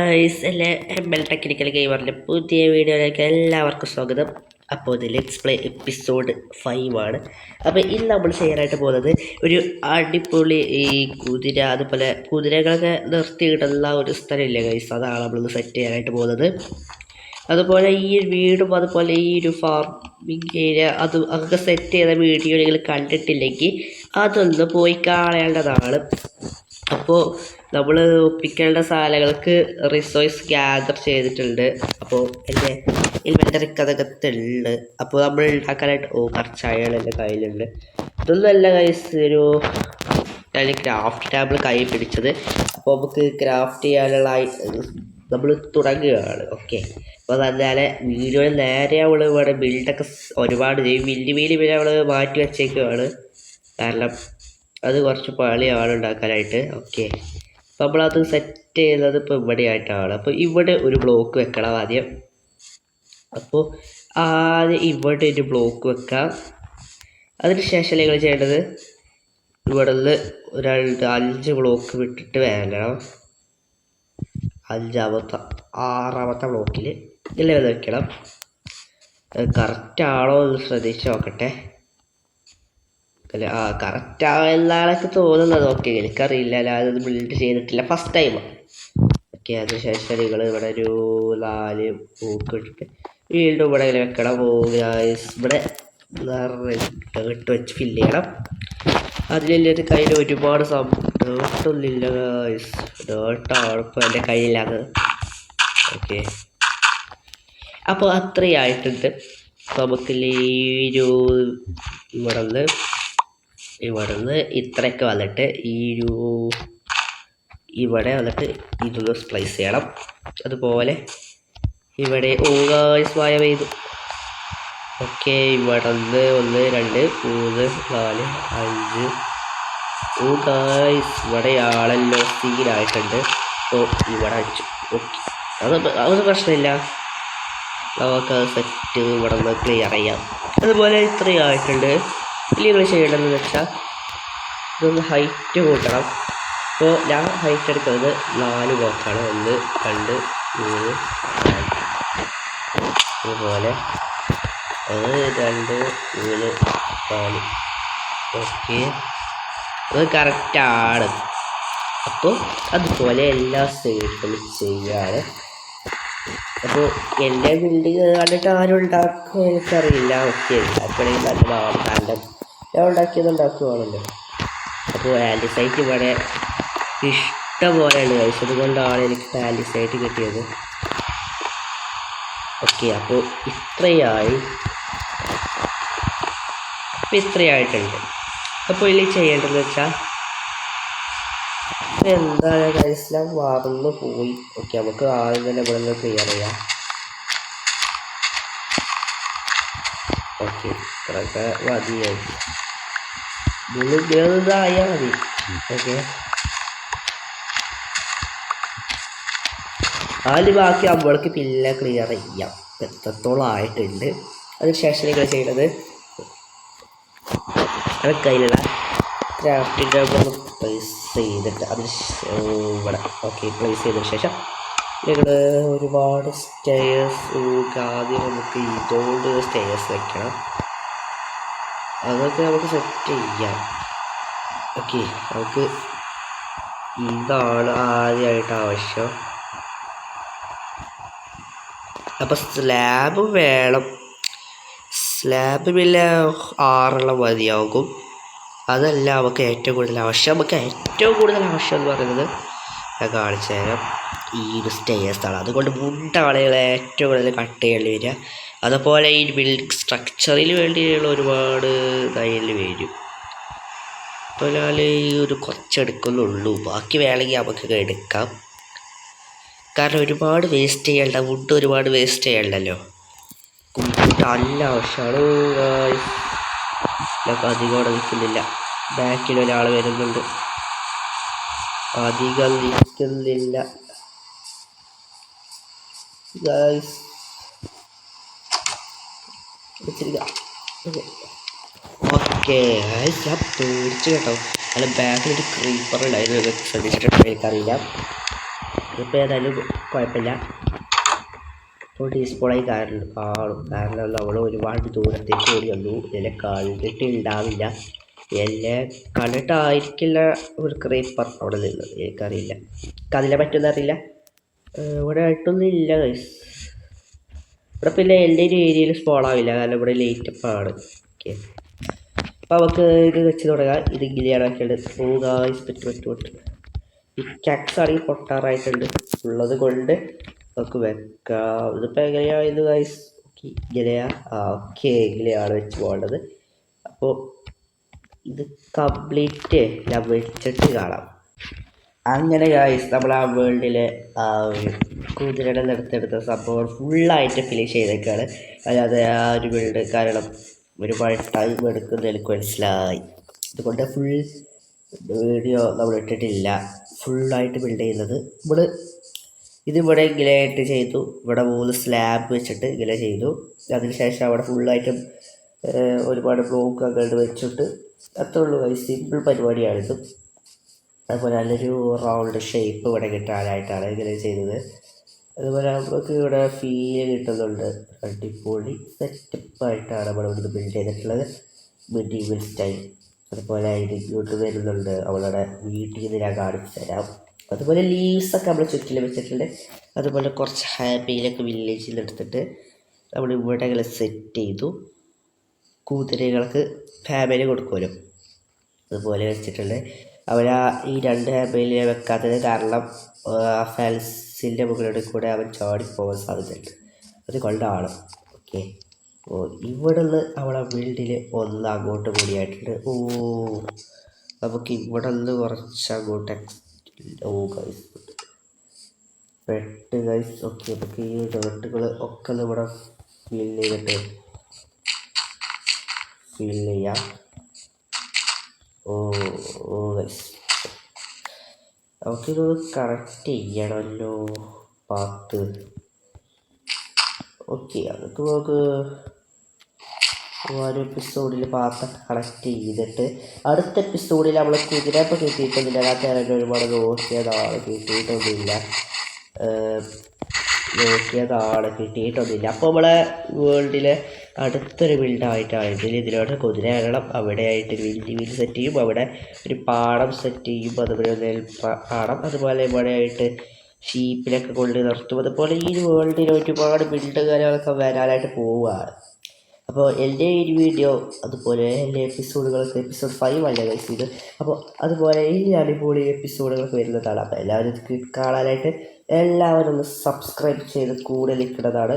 എല്ലാ എംഎൽ ടെക്നിക്കൽ ഗെയിമറിൻ്റെ പുതിയ വീഡിയോയിലേക്ക് എല്ലാവർക്കും സ്വാഗതം. അപ്പോൾ ഇത് ലെറ്റ്സ് പ്ലേ എപ്പിസോഡ് 5 ആണ്. അപ്പോൾ ഇന്ന് നമ്മൾ ചെയ്യാനായിട്ട് പോകുന്നത് ഒരു അടിപൊളി ഈ കുതിര, അതുപോലെ കുതിരകളൊക്കെ നിർത്തിയിട്ടുള്ള ഒരു സ്ഥലമില്ലേ ഗൈസ്, അതാണ് നമ്മളിന്ന് സെറ്റ് ചെയ്യാനായിട്ട് പോകുന്നത്. അതുപോലെ ഈ വീടും അതുപോലെ ഈ ഒരു ഫാർമിങ് ഏരിയ അതൊക്കെ സെറ്റ് ചെയ്ത വീഡിയോ നിങ്ങൾ കണ്ടിട്ടില്ലെങ്കിൽ അതൊന്ന് പോയി കാണേണ്ടതാണ്. അപ്പോൾ നമ്മൾ ഒപ്പിക്കേണ്ട സാധനങ്ങൾക്ക് റിസോഴ്സ് ഗ്യാദർ ചെയ്തിട്ടുണ്ട്. അപ്പോൾ എൻ്റെ ഇൻവെൻ്ററിക്ക് അതൊക്കെത്തുണ്ട്. അപ്പോൾ നമ്മൾ ഉണ്ടാക്കാനായിട്ട് കർച്ചായകൾ എൻ്റെ കയ്യിലുണ്ട്. ഇതൊന്നുമല്ല ഗൈസ്, ഒരു ഞാൻ ക്രാഫ്റ്റ് ടാബിൾ കൈ പിടിച്ചത്. അപ്പോൾ നമുക്ക് ക്രാഫ്റ്റ് ചെയ്യാനുള്ള നമ്മൾ തുടങ്ങുകയാണ്. ഓക്കെ, അപ്പോൾ അതല്ലാതെ വീഡിയോയിൽ നേരെ അവൾ ഇവിടെ ബിൽഡൊക്കെ ഒരുപാട് ചെയ്യും. വലിയ പിന്നെ അവൾ മാറ്റി വെച്ചേക്കുകയാണ്, കാരണം അത് കുറച്ച് പണിയാണ് ഉണ്ടാക്കാനായിട്ട്. ഓക്കെ, അപ്പോൾ നമ്മളത് സെറ്റ് ചെയ്യുന്നത് ഇപ്പോൾ ഇവിടെ ആയിട്ടാണ്. അപ്പോൾ ഇവിടെ ഒരു ബ്ലോക്ക് വെക്കണം ആദ്യം. അപ്പോൾ ആദ്യം ഇവിടെ ഒരു ബ്ലോക്ക് വെക്കാം. അതിന് ശേഷം നിങ്ങൾ ചെയ്യേണ്ടത് ഇവിടെ നിന്ന് 5 ബ്ലോക്ക് വിട്ടിട്ട് വേണം 6ാമത്തെ ബ്ലോക്കിൽ ഇല്ല വെക്കണം. കറക്റ്റാണോ എന്ന് ശ്രദ്ധിച്ച് നോക്കട്ടെ. അല്ല, കറക്റ്റാണെന്നാണൊക്കെ തോന്നുന്നത്. ഓക്കെ, എനിക്കറിയില്ല, ഞാനത് ബിൽഡ് ചെയ്തിട്ടില്ല, ഫസ്റ്റ് ടൈമാണ്. ഓക്കെ, അതിനുശേഷം നിങ്ങൾ ഇവിടെ ഒരു 4 പൂക്ക് ഇട്ടിട്ട് വീണ്ടും ഇവിടെ ഇങ്ങനെ വെക്കണം. ഇവിടെ ഡേർട്ട് വെച്ച് ഫില്ല് ചെയ്യണം. അതിലെൻ്റെ കയ്യിൽ ഒരുപാട് ഡേർട്ടൊന്നുമില്ല ഗായ്സ്, ഡേർട്ടാണ് ഇപ്പോൾ എൻ്റെ കയ്യിലാണ്. ഓക്കെ, അപ്പോൾ അത്രയായിട്ടുണ്ട്. നമുക്ക് ഈ ഒരു ഇവിടെ നിന്ന് ഇത്രയൊക്കെ വന്നിട്ട് ഇവിടെ വന്നിട്ട് ഇതൊന്ന് സ്പ്ലൈസ് ചെയ്യണം. അതുപോലെ ഇവിടെ മായ പെയ്തു. ഓക്കെ, ഇവിടെ നിന്ന് 1 2 3 4 5 ഇവിടെ ആളല്ലോ സീനായിട്ടുണ്ട്. അപ്പോൾ ഇവിടെ അടിച്ചു. ഓക്കെ, അതൊന്നും പ്രശ്നമില്ല, നമുക്കത് സെറ്റ് ഇവിടെ നിന്ന് ക്ലിയർ ചെയ്യാം. അതുപോലെ ഇത്രയും ആയിട്ടുണ്ട്. നിങ്ങൾ ചെയ്യേണ്ടതെന്ന് വെച്ചാൽ ഇതൊന്ന് ഹൈറ്റ് കൂട്ടണം. അപ്പോൾ ഞാൻ ഹൈറ്റ് എടുക്കുന്നത് 4 ബ്ലോക്കാണ്. 1 2 3 4. അതുപോലെ 1 2 3 4. ഓക്കെ, അത് കറക്റ്റാണ്. അപ്പോൾ അതുപോലെ എല്ലാ സൈഡിലും ചെയ്യാറ്. അപ്പോൾ എൻ്റെ ബിൽഡിങ് കണ്ടിട്ട് ആരും ഉണ്ടാക്കുക എനിക്കറിയില്ല. ഓക്കെ, എല്ലാവർക്കും നല്ലതാണ്, കാരണം ഞാൻ ഉണ്ടാക്കിയത് ഉണ്ടാക്കുകയാണല്ലോ. അപ്പോൾ ആൻറ്റിസൈറ്റ് ഇവിടെ ഇഷ്ടംപോലെയുണ്ട് കഴിച്ചത്, അതുകൊണ്ടാണ് എനിക്ക് ആൻറ്റിസൈറ്റ് കിട്ടിയത്. ഓക്കെ, അപ്പോൾ ഇത്രയായിട്ടുണ്ട്. അപ്പോൾ ഇതിൽ ചെയ്യേണ്ടതെന്ന് വെച്ചാൽ എന്താണ് കഴിച്ചാൽ മറന്നു പോയി. ഓക്കെ, നമുക്ക് ആദ്യം തന്നെ ഇവിടെ നിന്ന് ക്ലിയർ ചെയ്യാം. ഓക്കെ, ഇത്രയൊക്കെ മതിയായി, ഇതായാൽ മതി. ഓക്കെ, അതിന് ബാക്കി നമ്മൾക്ക് പിന്നെ ക്ലിയർ ചെയ്യാം. എത്രത്തോളം ആയിട്ടുണ്ട്. അതിനുശേഷം നിങ്ങൾ ചെയ്യുന്നത് അത് കയ്യിലുള്ള ക്രാഫ്റ്റിംഗ് ടേബിൾ പ്ലേസ് ചെയ്തിട്ട് അതിന് ഇവിടെ ഓക്കെ പ്ലേസ് ചെയ്തതിന് ശേഷം നിങ്ങൾ ഒരുപാട് സ്റ്റെയർസ് ആദ്യം നമുക്ക് ഇതുകൊണ്ട് സ്റ്റെയർസ് വെക്കണം. അതൊക്കെ നമുക്ക് സെറ്റ് ചെയ്യാം. ഓക്കെ, നമുക്ക് ഇതാണ് ആദ്യമായിട്ട് ആവശ്യം. അപ്പോൾ സ്ലാബ് വേണം. സ്ലാബ് പിന്നെ 6 മതിയാകും. അതല്ല നമുക്ക് ഏറ്റവും കൂടുതൽ ആവശ്യം. എന്ന് പറയുന്നത് ഞാൻ കാണിച്ചു തരാം. ഈ ഒരു സ്റ്റെയർസാണ്. അതുകൊണ്ട് വുഡാണ് ഏറ്റവും കൂടുതൽ കട്ട് ചെയ്യേണ്ടി വരിക. അതുപോലെ ഈ ബിൽഡിംഗ് സ്ട്രക്ചറിൽ വേണ്ടിയുള്ള ഒരുപാട് കയ്യിൽ വരും. അപ്പോൾ ഞാൻ ഈ ഒരു കുറച്ചെടുക്കുന്നുള്ളൂ, ബാക്കി വേണമെങ്കിൽ നമുക്കൊക്കെ എടുക്കാം. കാരണം ഒരുപാട് വേസ്റ്റ് ചെയ്യണ്ട, വുഡ് ഒരുപാട് വേസ്റ്റ് ചെയ്യണ്ടല്ലോ. നല്ല ആവശ്യമാണ്. നമുക്ക് അധികം അവിടെ നിൽക്കുന്നില്ല, ബാക്കിൽ ഒരാൾ വരുന്നുണ്ട്. അധികം നിൽക്കുന്നില്ല ഗൈസ്. ഓക്കെ ഗൈസ്, ഞാൻ പേടിച്ചു കേട്ടോ. അല്ല, ബാക്കിലൊരു ക്രീപ്പർ ഉണ്ടായിരുന്നു, ശ്രദ്ധിച്ചിട്ടുണ്ടോ എനിക്കറിയില്ല. ഇതിപ്പോൾ ഏതായാലും കുഴപ്പമില്ല. ഇപ്പോൾ ഡീസ്പോളായി കാരണം നമ്മൾ ഒരുപാട് ദൂരത്തേക്ക് ഓടി വന്നു. ഇതിനെ കണ്ടിട്ടുണ്ടാവില്ല, എന്നെ കണ്ടിട്ടായിരിക്കില്ല ഒരു ക്രീപ്പർ അവിടെ നിന്നത്, എനിക്കറിയില്ല, അതിനെ പറ്റുമെന്ന് അറിയില്ല. ഇവിടെ ആയിട്ടൊന്നും ഇല്ല ഗൈസ്. ഇവിടെ പിന്നെ എൻ്റെ ഒരു ഏരിയയിൽ സ്പോളാവില്ല, കാരണം ഇവിടെ ലൈറ്റപ്പാണ്. ഓക്കെ, അപ്പോൾ നമുക്ക് ഇത് വെച്ച് തുടങ്ങാം. ഇത് ഇങ്ങനെയാണ് ആക്കേണ്ടത്. ഓ ഗൈസ് പറ്റും. ഈ ക്യാക്സ് ആണെങ്കിൽ പൊട്ടാറായിട്ടുണ്ട്, ഉള്ളത് കൊണ്ട് നമുക്ക് വെക്കാം. ഇതിപ്പോൾ എങ്ങനെയായിരുന്നു ഗൈസ്? ഓക്കെ, ഇങ്ങനെയാ. ഇങ്ങനെയാണ് വെച്ച് പോകേണ്ടത്. അപ്പോൾ ഇത് കംപ്ലീറ്റ് ഞാൻ വെച്ചിട്ട് കാണാം. അങ്ങനെ ഗൈസ് നമ്മൾ ആ വേൾഡിലെ ആ ഒരു കുതിരയുടെ നിർത്തെടുത്ത സംഭവം ഫുള്ളായിട്ട് ഫിനിഷ് ചെയ്തേക്കാണ്. അല്ലാതെ ആ ഒരു ബിൽഡ് കാരണം ഒരുപാട് ടൈം എടുക്കുന്ന എനിക്ക് മനസ്സിലായി. അതുകൊണ്ട് ഫുൾ വീഡിയോ നമ്മൾ ഇട്ടിട്ടില്ല, ഫുള്ളായിട്ട് ബിൽഡ് ചെയ്യുന്നത്. ഇതിവിടെ ഇങ്ങനെ ആയിട്ട് ചെയ്തു. ഇവിടെ 3 സ്ലാബ് വെച്ചിട്ട് ഇങ്ങനെ ചെയ്തു. അതിനുശേഷം അവിടെ ഫുള്ളായിട്ടും ഒരുപാട് ബ്ലോക്ക് അങ്ങോട്ട് വെച്ചിട്ട് അത്രേ ഉള്ളൂ. സിമ്പിൾ പരിപാടിയാണിത്. അതുപോലെ നല്ലൊരു റൗണ്ട് ഷേപ്പ് ഇവിടെ കിട്ടാനായിട്ടാണ് ഇങ്ങനെ ചെയ്തത്. അതുപോലെ നമുക്ക് ഇവിടെ ഫീൽ കിട്ടുന്നുണ്ട്. അടിപൊളി സെറ്റപ്പായിട്ടാണ് നമ്മൾ ഇവിടെ ബിൽഡ് ചെയ്തിട്ടുള്ളത്, മെഡീവൽ സ്റ്റൈൽ. അതുപോലെ ഇങ്ങോട്ട് വരുന്നുണ്ട്, അവളുടെ വീട്ടിൽ നിന്ന് ഞാൻ കാണിച്ചു തരാം. അതുപോലെ ലീവ്സൊക്കെ നമ്മൾ ചുറ്റിലും വെച്ചിട്ടുണ്ട്. അതുപോലെ കുറച്ച് ഹാപ്പിയിലൊക്കെ വില്ലേജിൽ എടുത്തിട്ട് നമ്മൾ ഇവിടെ ഇങ്ങനെ സെറ്റ് ചെയ്തു. കുതിരകൾക്ക് ഫാമിലി കൊടുക്കുമല്ലോ, അതുപോലെ വെച്ചിട്ടുണ്ട്. ഈ 2 ഹാബിയിൽ വെക്കാത്തത് കാരണം ഫെൻസിൻ്റെ മുകളിലൂടെ കൂടെ അവൻ ചാടിപ്പോകാൻ സാധ്യതയുണ്ട്, അതുകൊണ്ടാണ്. ഓക്കെ, ഇവിടെ നിന്ന് അവളെ ബിൽഡിൽ ഒന്ന് അങ്ങോട്ട് കൂടിയായിട്ടുണ്ട്. നമുക്ക് ഇവിടെ നിന്ന് കുറച്ച് അങ്ങോട്ട് ഗൈസ് പെട്ട് ഗൈസ്. ഓക്കെ, നമുക്ക് ഈ ഡേർട്ടുകൾ ഒക്കെ ഒന്ന് ഇവിടെ ഫിൽ ചെയ്യാം. ഗൈസ് നമുക്കിതൊന്ന് കറക്റ്റ് ചെയ്യണമല്ലോ പാത്ത്. ഓക്കെ, അതൊക്കെ നമുക്ക് ഒരു എപ്പിസോഡിൽ പാത്തൊക്കെ കളക്ട് ചെയ്തിട്ട് അടുത്ത എപ്പിസോഡിൽ നമ്മൾ കുതിരപ്പോൾ കിട്ടിയിട്ടൊന്നുമില്ല. അതിനകത്ത് ഒരുപാട് നോക്കിയതാണ് കിട്ടിയിട്ടൊന്നുമില്ല. അപ്പോൾ നമ്മളെ വേൾഡിലെ അടുത്തൊരു ബിൽഡായിട്ടാണ് ഇതിലോട്ട് കുതിര ഇറങ്ങണം. അവിടെയായിട്ട് വലിയ സെറ്റ് ചെയ്യും, അവിടെ ഒരു പാടം സെറ്റ് ചെയ്യും, അതുപോലെ നെൽപ്പാടം, അതുപോലെ ഇവിടെയായിട്ട് ഷീപ്പിലൊക്കെ കൊണ്ട് നിർത്തും. അതുപോലെ ഈ വേൾഡിൽ ഒരുപാട് ബിൽഡ് കാര്യങ്ങളൊക്കെ വരാനായിട്ട് പോവുകയാണ്. അപ്പോൾ എൻ്റെ ഈ വീഡിയോ അതുപോലെ എൻ്റെ എപ്പിസോഡുകളൊക്കെ എപ്പിസോഡ് 5 അല്ലേ ഗൈസ് ഇത്. അപ്പോൾ അതുപോലെ ഈ അടിപൊളി എപ്പിസോഡുകളൊക്കെ വരുന്നതാണ്. അപ്പോൾ എല്ലാവരും കാണാനായിട്ട് എല്ലാവരും ഒന്ന് സബ്സ്ക്രൈബ് ചെയ്ത് കൂടെ നിൽക്കുന്നതാണ്.